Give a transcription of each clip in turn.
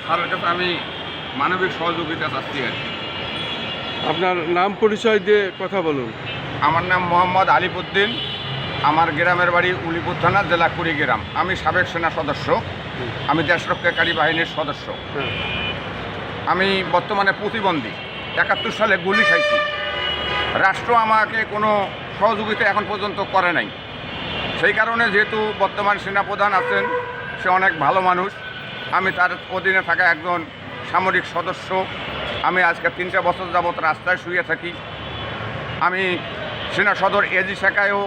স্যারের কাছে আমি মানবিক সহযোগিতা চাচ্ছি আর কি। আপনার নাম পরিচয় দিয়ে কথা বলুন। আমার নাম মোহাম্মদ আলিফউদ্দিন, আমার গ্রামের বাড়ি উলিপুর থানা, জেলা কুড়িগ্রাম। আমি সাবেক সেনা সদস্য, আমি দেশরক্ষাকারী বাহিনীর সদস্য। হ্যাঁ। আমি বর্তমানে প্রতিবন্ধী, 71 সালে গুলি খাইছি। রাষ্ট্র আমাকে কোনো সহযোগিতা এখন পর্যন্ত করে নাই। সেই কারণে যেহেতু বর্তমান সেনাপ্রধান আছেন, সে অনেক ভালো মানুষ, আমি তার অধীনে থাকা একজন সামরিক সদস্য। আমি আজকে 3 বছর যাবৎ রাস্তায় শুয়ে থাকি। আমি সেনা সদর এজি শাখায়ও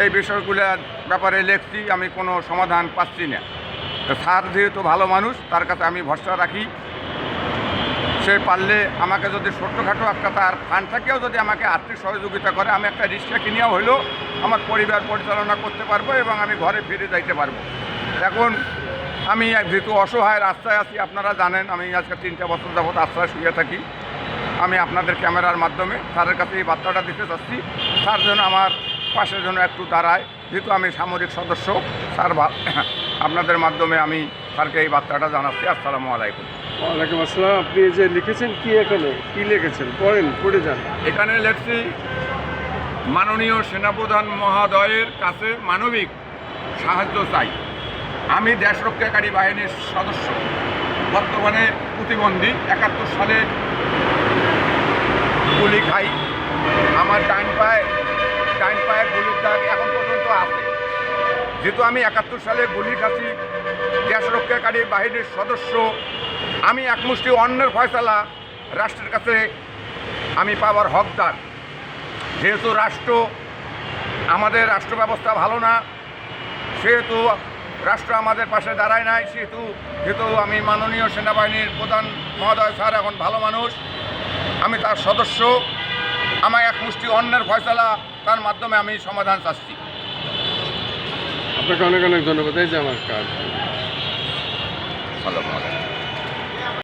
এই বিষয়গুলোর ব্যাপারে লিখছি, আমি কোনো সমাধান পাচ্ছি না। তো স্যার যেহেতু ভালো মানুষ, তার কাছে আমি ভরসা রাখি। সে পারলে আমাকে যদি ছোট্টখাটো একটা তার ফান্ড থেকেও যদি আমাকে আর্থিক সহযোগিতা করে, আমি একটা রিক্সা কিনেও হলেও আমার পরিবার পরিচালনা করতে পারবো এবং আমি ঘরে ফিরে যাইতে পারবো। এখন আমি যেহেতু অসহায় রাস্তায় আছি, আপনারা জানেন আমি আজকে 3 বছর যাবৎ রাস্তায় শুয়ে থাকি। আমি আপনাদের ক্যামেরার মাধ্যমে স্যারের কাছে এই বার্তাটা দিতে চাচ্ছি, স্যার যেন আমার পাশের জন্য একটু দাঁড়ায়। যেহেতু আমি সামরিক সদস্য, স্যার আপনাদের মাধ্যমে আমি স্যারকে এই বার্তাটা জানাচ্ছি। আসসালামু আলাইকুম। ওয়ালাইকুম আসসালাম। আপনি এই যে লিখেছেন কি, এখানে কি লিখেছেন পড়েন, পড়ে যান। এখানে লেখছি, মাননীয় সেনাপ্রধান মহোদয়ের কাছে মানবিক সাহায্য চাই। আমি দেশরক্ষাকারী বাহিনীর সদস্য, বর্তমানে প্রতিবন্ধী, 71 সালে গুলি খাই। আমার ডাইন পায়ে গুলির দাগ এখন পর্যন্ত আছে। যেহেতু আমি 71 সালে গুলি খাচ্ছি, দেশরক্ষাকারী বাহিনীর সদস্য, আমি একমুষ্টি অন্যের ফয়সালা রাষ্ট্রের কাছে আমি পাওয়ার হকদার। যেহেতু আমাদের রাষ্ট্র ব্যবস্থা ভালো না, সেহেতু রাষ্ট্র আমাদের পাশে দাঁড়ায় নাই, যেহেতু আমি মাননীয় সেনাবাহিনীর প্রধান মহোদয় স্যার এখন ভালো মানুষ, আমি তার সদস্য, আমার একমুষ্টি অন্যের ফয়সালা তার মাধ্যমে আমি সমাধান চাচ্ছি। আপনাকে অনেক অনেক ধন্যবাদ। এই যে আমার কার্ড। ভালো।